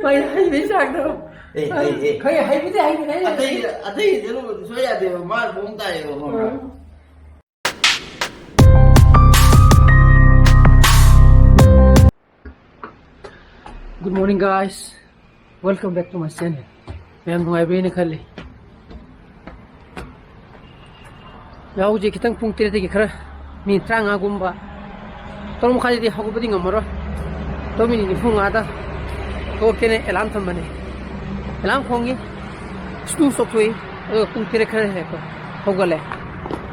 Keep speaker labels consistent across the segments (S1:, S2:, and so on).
S1: ꯃꯩ ꯍꯩꯕꯩ ꯆꯥꯡꯗꯣ ꯈꯪꯉꯦ ꯍꯩꯕꯨꯗꯤ ꯍꯩꯕꯅꯦ
S2: ꯑꯇꯩ ꯖꯔꯨꯕꯗꯤ ꯁꯣꯏ ꯌꯥꯗꯦꯕ ꯃꯥꯅ ꯃꯑꯣꯡ ꯇꯥꯏꯌꯦꯕ ꯈꯪꯕ꯭ꯔꯥ
S1: Good morning guys, welcome back to my channel. Mayam nungaybayna khali. Yaw je kitang pung tire tege khara min tranga gumba. Tom khali di hagubadi ngamaro. To min ni phung ada. To kene alarm thambane. Alarm khongi. Stu sokoi pung tire khara he ko. Hogale.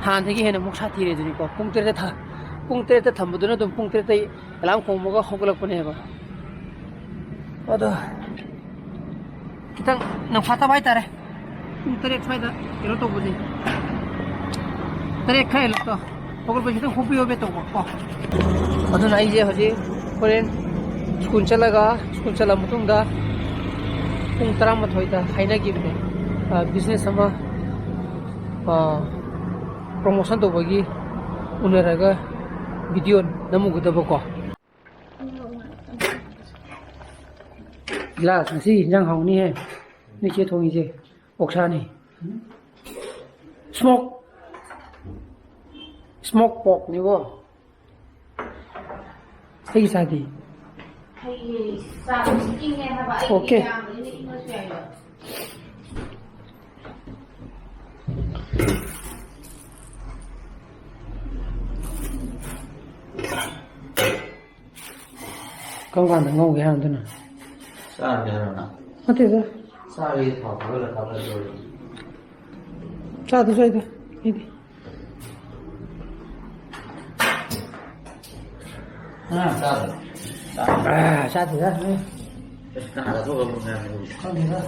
S1: Han thegi hena moksa tire juni ko. Pung tire ta thambuduna dum pung tire tai alarm khongmoga hogalak pane ba. Aduh, kita nampak apa itu re? Tarik saya kira tu boleh. Tarik kaya lah tu. Pokok macam tu hobi hobi tu kok. Aduh, naik je haji. Koren, sekolah cala mutung dah. Pung terang mat hoida. Hai nak gini. Business sama promotion tu bagi. Uneraga video namu kita boko. Glass nasi injang hong ni hai, ni cie thong ije, oksa ni, smoke pork ni wo, hai sadi, okay. Kau kan ngau ke hang tu na?
S2: Sao vậy rồi nè?
S1: Thế sao?
S2: Sao đi thọ phải là thọ rồi.
S1: Sao thế sao? Đi đi.
S2: Sao?
S1: Sao thế sao?
S2: Cả là thôi một ngày.
S1: Không gì đâu.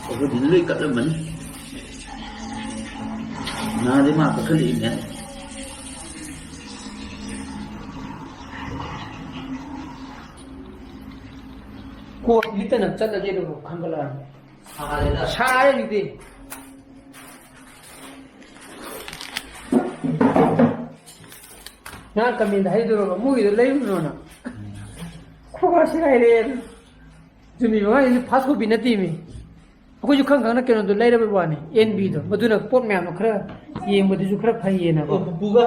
S2: Có đi lưỡi cắt lên mình. Nào đi mà cái gì nhỉ? Cô đi tên là chân là gì đâu không có là sai gì đi nhà cầm mình thấy rồi mũi rồi lấy rồi nè cô có sai đấy chúng mình nói phát của bên tí mình cô chú không nó kêu nó lấy ra bên ngoài này NB đó mà tôi nói pot mèo nó khơi gì mà tôi chú khơi phải gì nè buga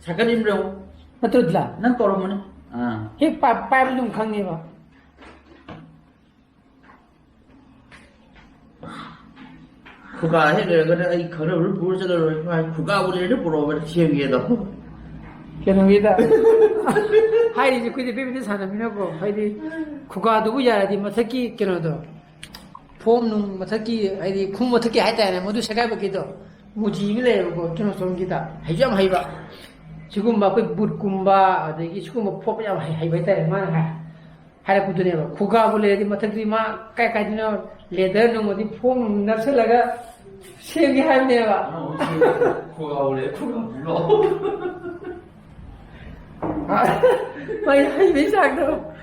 S2: 잠깐 임령
S1: mà tôi là
S2: 난 떨어머네 아
S1: hết ba bên không nghe vào
S2: 국가 해결을 이 거를 부르잖아요. 국가 우리를 부러워 지역에도.
S1: 걔놈이다. 하이 이제 그때 비비는 사람이라고. 하이 국가 누구 야라디 마사키 걔놈도. 폼는 마사키 하이 쿵 마사키 하이다네 모두 생각해보기도 무지밀래고 걔놈 소름기다. 하이점 하이바. 지금 막 그 붓kumba 어디 지금 뭐 포냐 하이바이다 만 하라 구드네 봐. 국가 불래디 마사키 마 까까지는 레더 놈 어디 폼 납설라가 시험이 하네 봐.
S2: 국가 원래 국가 불러.
S1: mày hay biết sao đâu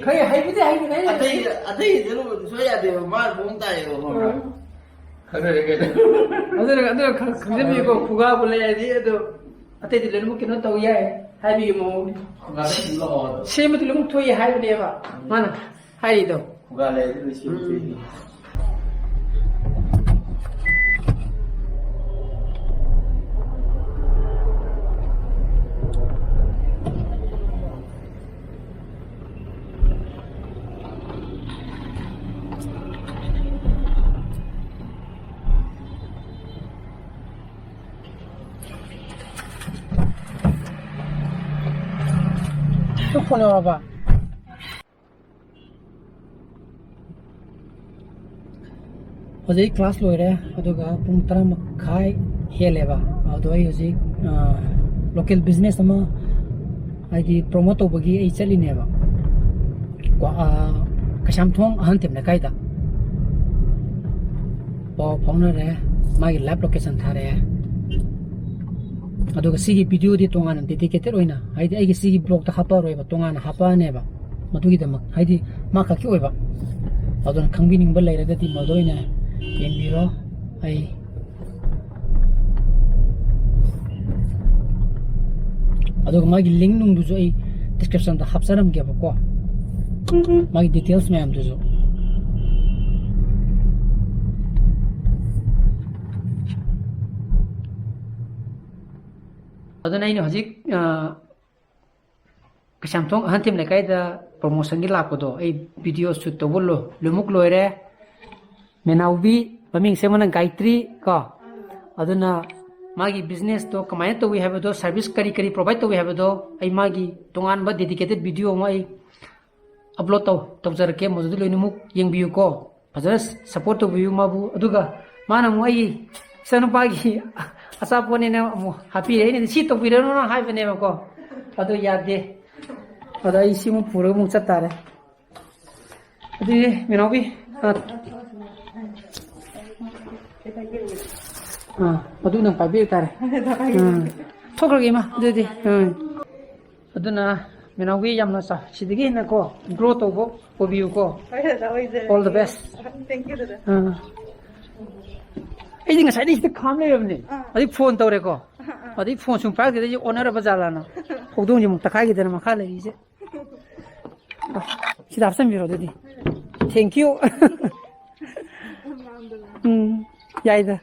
S1: khơi hay biết hay cái này
S2: 아테이 여러분 소리야 돼요 말 모음 따요 그래
S1: 안들 강점이고 국가 불러야지 해도 아테이 들는 거 кино 또 야. 하비 뭐
S2: 국가를 불러
S1: 시험을 들으면 토이 하이 돼봐 많아 하이도
S2: 국가를 시험
S1: 폰에 와봐. 어제 클래스 로이래. 어두가 puntra makai heleba. 어두이 어제 local business ama 아이디 promote 오버기 이 찰리네바. 과 kasamthong ahantemna kaida. 펑너래. 마이 랩 로케이션 타래. aduga sigi video di tongan dedicated oina haidi aigi sigi blog ta hapa roiba tongan hapa neba madugi damak haidi maka ki oiba adon khangbining ba leira gati madoina yengbiro ai aduga magi link nung du ai description ta hapsaram ge ba ko
S2: मागी details ma'am तुझो अदुना इन हजिक कशामथोंग हंतिम लेकाइदा promotion की लापदो ए video shoot तोबलो लुमुक लोइरे मेनाउबी ममिंग सेमना Gayatri को अदुना मागी business तो कमाय तो we have दो service करी करी प्रोवाइड तो वी हैव दो आई मागी तोंगान बा डेडिकेटेड वीडियो मा आई अपलोड तो तौजरके मजुदु लोइनुमुक येंबियु को फजर सपोर्ट तो बियु माबु अदुगा माना मु आई सनुपागी असापोने ने हैप्पी रे ने सी तो बिरनो ना हाय बने को अदु यादे अदा इसी मु पूरा मु चतारे अदु मेनाउबी अदु नंग पाबि तारे थोकरगे मा दुदि अदुना मेनाउबी यामना सा सिदिगे ना को ग्रो तोबो ओबियु को all the best
S3: thank you दादा
S2: ꯑꯩꯗꯤ ꯉꯁꯥꯏꯗꯩ ꯁꯤꯗ ꯈꯥꯝ ꯂꯩꯔꯕꯅꯦ ꯑꯗꯩ ꯐꯣꯟ ꯇꯧꯔꯦꯀꯣ ꯑꯗꯩ ꯐꯣꯟ ꯁꯨꯝ ꯄꯥꯏꯔꯛꯇꯦꯗꯩ ꯑꯣꯟꯅꯔꯕ ꯖꯥꯠꯂꯥꯅ ꯍꯧꯗꯣꯡꯁꯦ ꯑꯃꯨꯛ ꯇꯛꯈꯥꯏꯈꯤꯗꯅ ꯃꯈꯥ ꯂꯩꯔꯤꯁꯦ ꯁꯤꯗ ꯍꯥꯞꯆꯟꯕꯤꯔꯣ ꯑꯗꯨꯗꯤ ꯊꯦꯡꯀ꯭ꯌꯨ ꯌꯥꯏꯗ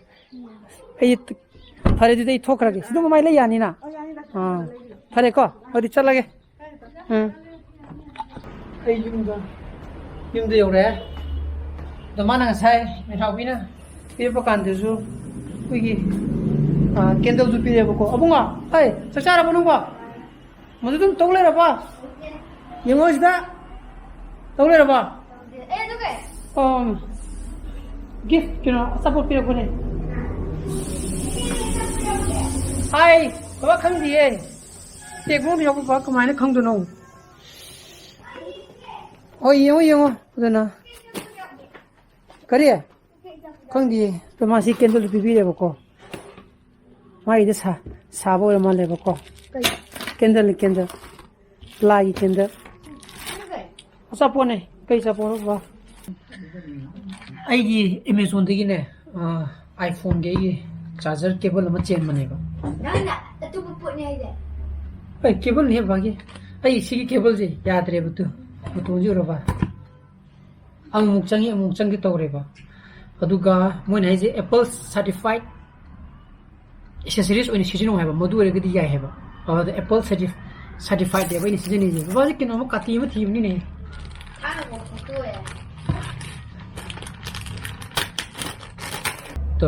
S2: ꯑꯩ ꯐꯔꯦ ꯑꯗꯨꯗꯤ ꯑꯩ ꯊꯣꯛꯈ꯭ꯔꯒꯦ ꯁꯤꯗ ꯃꯃꯥꯏ ꯂꯩ ꯌꯥꯅꯤꯅ ꯐꯔꯦꯀꯣ ꯑꯗꯨꯗꯤ ꯆꯠꯂꯒꯦ ꯑꯩ ꯌꯨꯝꯗ ꯌꯧꯔꯛꯑꯦ ꯑꯗꯣ ꯃꯥꯅ ꯉꯁꯥꯏ ꯃꯦꯊꯥꯎꯕꯤꯅ ꯄꯤꯔꯛꯄ ꯀꯥꯟꯗꯁꯨ ꯑꯩꯈꯣꯏꯒꯤ ꯀꯦꯟꯗꯜꯁꯨ ꯄꯤꯔꯦꯕꯀꯣ ꯑꯕꯨꯡꯉꯣ ꯑꯩ ꯆꯥꯛ ꯆꯥꯔꯕ ꯅꯪꯕꯣ ꯃꯗꯨ ꯑꯗꯨꯝ ꯇꯧ ꯂꯩꯔꯕ ꯌꯦꯡꯉꯣ ꯁꯤꯗ ꯇꯧ ꯂꯩꯔꯕ ꯒꯤꯐ ꯀꯩꯅꯣ ꯑꯆꯥꯄꯣꯠ ꯄꯤꯔꯛꯄꯅꯦ ꯍꯥꯏ ꯕꯕꯥ ꯈꯪꯗꯤꯌꯦ ꯇꯦꯛꯅꯣꯗ ꯌꯥꯎꯕ ꯕꯕꯥ ꯀꯃꯥꯏꯅ ꯈꯪꯗꯣꯏꯅꯣ ꯍꯣꯏ ꯌꯦꯡꯉꯣ ꯌꯦꯡꯉꯣ ꯑꯗꯨꯅ ꯀꯔꯤ ꯈꯪꯗꯤꯌꯦ ꯑꯗꯣ ꯃꯥꯁꯤ ꯀꯦꯟꯗꯜ ꯄꯤꯕꯤꯔꯦꯕꯀꯣ ꯃꯥꯒꯤꯗ ꯁꯥꯕ ꯑꯣꯏꯔ ꯃꯥꯜꯂꯦꯕꯀꯣ ꯀꯦꯟꯗꯜꯅꯤ ꯀꯦꯟꯗꯜ ꯂꯥꯏꯒꯤ ꯀꯦꯟꯗꯜ ꯑꯆꯥꯄꯣꯠꯅꯦ ꯀꯩ ꯑꯆꯥꯄꯣꯠꯅꯣ ꯕꯕꯥ ꯑꯩꯒꯤ ꯑꯦꯃꯦꯖꯣꯟꯗꯒꯤꯅꯦ ꯑꯥꯏꯐꯣꯟꯒꯤ ꯑꯩꯒꯤ ꯆꯥꯔꯖꯔ ꯀꯦꯕꯜ ꯑꯃ ꯆꯦꯟꯕꯅꯦꯕ ꯑꯩ ꯀꯦꯕꯜꯅꯦ ꯕꯕꯥꯒꯤ ꯑꯩ ꯁꯤꯒꯤ ꯀꯦꯕꯜꯁꯦ ꯌꯥꯗ꯭ꯔꯦꯕ ꯃꯇꯣꯟꯁꯦ ꯎꯔꯕ ꯑꯃꯨꯛ ꯆꯪꯉꯤ ꯑꯃꯨꯛ ꯆꯪꯒꯦ ꯇꯧꯔꯦꯕ ꯑꯗꯨꯒ ꯃꯣꯏꯅ ꯍꯥꯏꯁꯦ ꯑꯦꯄꯜ ꯁꯔꯇꯤꯐꯥꯏꯠ ꯑꯦꯛꯁꯦꯁꯔꯤꯁ ꯑꯣꯏꯅ ꯁꯤꯖꯤꯟꯅꯧ ꯍꯥꯏꯕ ꯃꯗꯨ ꯑꯣꯏꯔꯒꯗꯤ ꯌꯥꯏ ꯍꯥꯏꯕ ꯑꯗꯨꯗ ꯑꯦꯄꯜ ꯁꯔꯇꯤꯐꯥꯏꯠꯅꯦꯕ ꯑꯩꯅ ꯁꯤꯖꯤꯟꯅꯩꯁꯦ ꯕꯕꯥꯁꯦ ꯀꯩꯅꯣꯝꯃ ꯀꯥꯇꯤ ꯑꯃ ꯊꯤꯕꯅꯤꯅꯦ तो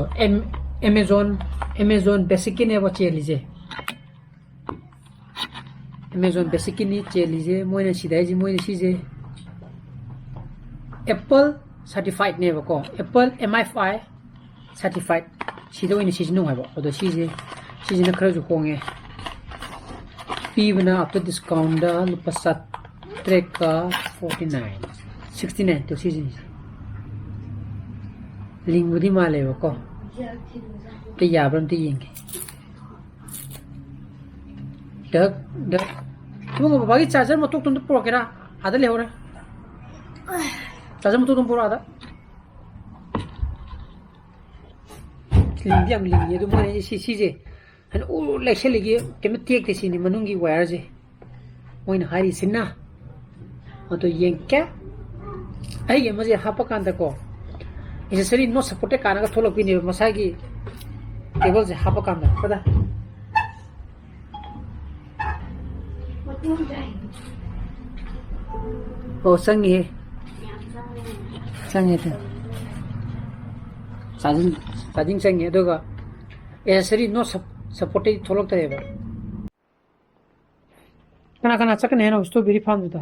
S2: अमेज़ॉन बेसिक की ने वो चेयर लीजिए अमेज़ॉन बेसिक की नहीं चेयर लीजिए मोइने सीधा जी मोइने सीजे एप्पल सर्टिफाइड ने वो को एप्पल MI5 सर्टिफाइड सीधा वो इन्हें सीजन है वो तो सीजे सीजन खर्च जो होंगे पी बना आफ्टर डिस्काउंट दा लुपसात ट्रेक का 69 तो सीजन लिंक बुद्धि माले वो को तो यार बंटी येंगे डग तुम बाकी चार्जर मत तुम तो प्रो केरा आधा ले हो रहा चार्जर मत तुम प्रो आधा लिंक दिया लिंक ये तो मैंने इसी चीज़े है ओ लेक्चर लगी कि मैं तेक तेसी नहीं मनूंगी वायर से वो इन हारी सिन्ना और तो ये क्या आई ये मुझे हाँ पकान तक को एक्सेसरी नो सपोर्टेड काना का थोड़ा पीने मसागी केबल से हाँ पकान तक पता ओ संगी है तो चार्जिंग संगी है तो का एक्सेसरी नो सपोर्टेड थोड़ा तो है कना चकने है ना उसको भी रिफार्म होता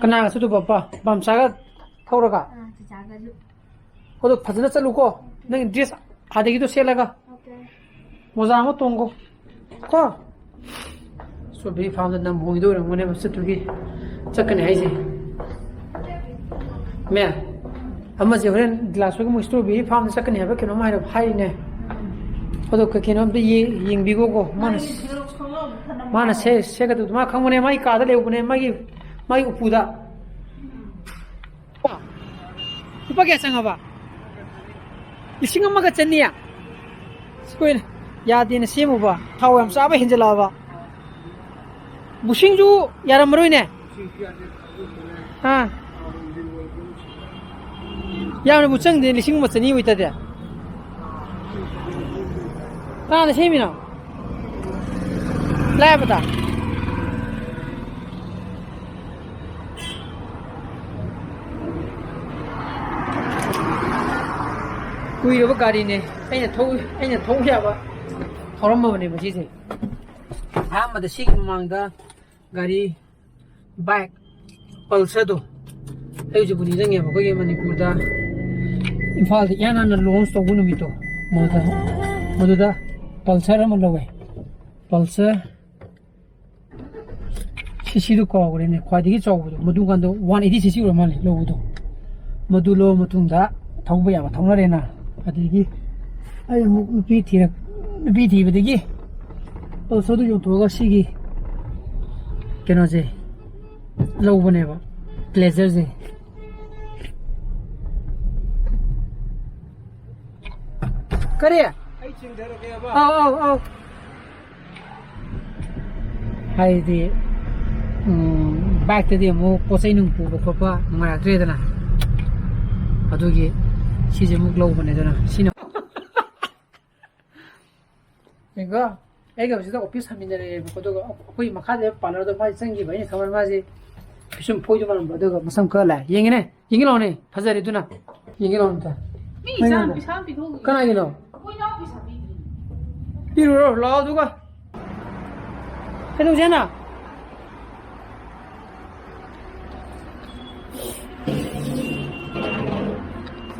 S2: कना सुधु बापा बमसागा थौरगा ओदो फजना चलुको नंग ड्रेस आदेगी तो सेलगा मोजा म तोंगो को सो बी फाउंड नम बोंगिदो रंगने बसतुगी चकने हाइजे मैं अम्मा जे होरेन ग्लास को मुस्टो बी फाउंड चकने हबे केनो माइरो हाइने ओदो केनो बे येंबिगो को माना से का तो मा खंगने माइ कादा लेबने माइ उपुदा उpa kaya sangaba ising amma ka chaniya skoin ya din semu ba thaw yam saba hinjala ba 무싱주 야람으로이네. 아. 야는 무청데 리싱 못쓰니 위다데. 나는 세미나. 라이브다. 구이로 가리네. 애냐 토우야 봐. 더러워버네 뭐지지. 다음마다 시기망다 가리 바이크 펄서도 해주 분이 정해 봐. 거기 머니푸르다 임팔 야나나 론스 또 부는 미도 모두다 펄서를 몰라왜 펄서 시시도 거 그러네. 과디기 쪼고도 모두간도 180cc로 말해 로우도 모두로 모퉁다 타고야 봐. 타고라래나 아들이 아이 누피 티버되기 펄서도 좀 도가 시기 걔너지 low बनेगा प्लेजर से करिए आओ हाय दी बैक दी मो पोसै नुं पुबो खोपा नुंगायक्ट्रेदना अदुगी सिजे मुक low बनेदना Cina Eega 애가 어디서 오피스 하민들이 그것도 거의 막 하대 발라도 많이 생기고 이제 가만 맞지 무슨 포즈만 뭐도 무슨 걸래 얘기네 얘기로네 바자리 두나 얘기로는다 미상 비상 비도 그나기노 뭐냐 비상 비로 라 누가 해도 되나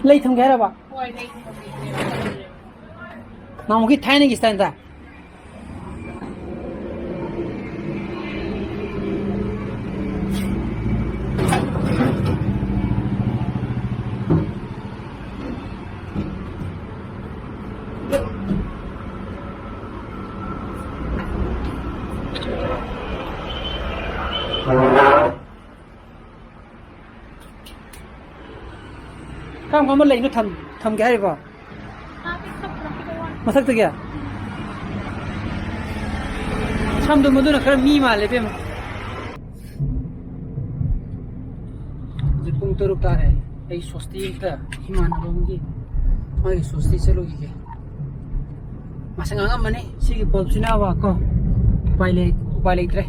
S2: 레이 통 개라 봐 나무기 타이는 게 있단다 Kamu kamu lagi nu tham cái gì vậy? Masak tu kya? Sham tu madu na kar mi mal lepe. Jepung tu rukta hai. Ei sosti ta himan rongi. Mai sosti chalo ki ke. Masanga mane sigi bulb chuna wa ko. Pilot tre.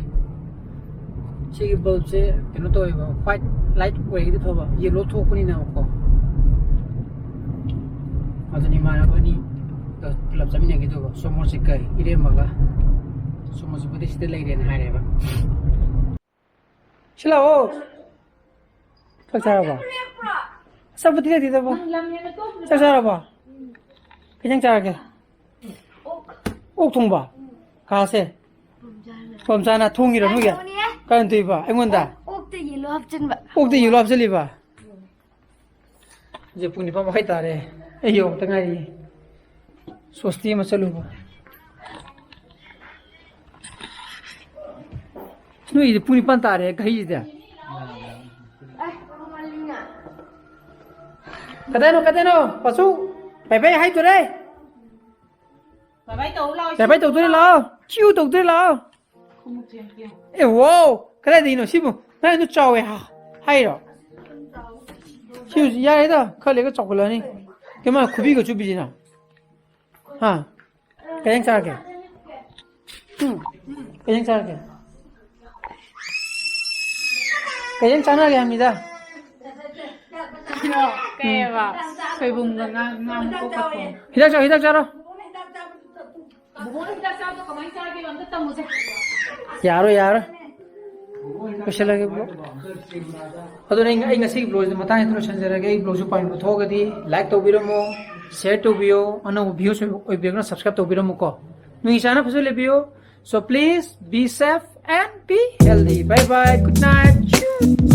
S2: Sigi bulb se keno to ba white light way ki thoba. Yellow thok ni na ko. Aduni mana bani club jamina gitu ba somor sikai ire maga somor sebudi site lai ren hare ba silao sakara ba sabut dia tidak ba sakara ba kenyang cara ke ok thong ba kha se pomjana thong ira nu ya kan tui ba engonda ok te yellow option ba ok te yellow option li ba je puni pa mai tare ayo tangai sosti masalu ba nu ide puni pantare gai ida kadeno pasu bai hai tu dai bai tu lo chiu tu lo e wow kada dino sibu na nu chao e ha hai ro chiu ya le da kha le ga chao lo ni ke ma khubi ko chubi na हाँ कहीं चार के कहीं चार के कहीं चाना क्या मिला
S3: kaya ba kay bunga nga ko pa ko
S2: हिदाक चारो
S3: buong hidak sa to kamay sa akin ang tamo sa
S2: यारो कुछ लगे ब्लो अदो नहीं ngasi ब्लो जो मता है तो संजरा के ब्लो जो पॉइंट थोग दी लाइक तो बिरमो शेयर तो बियो अन व्यू से ओइ बेगना सब्सक्राइब तो बिरमो को नुई साना फसले बियो so please be safe and be healthy bye bye good night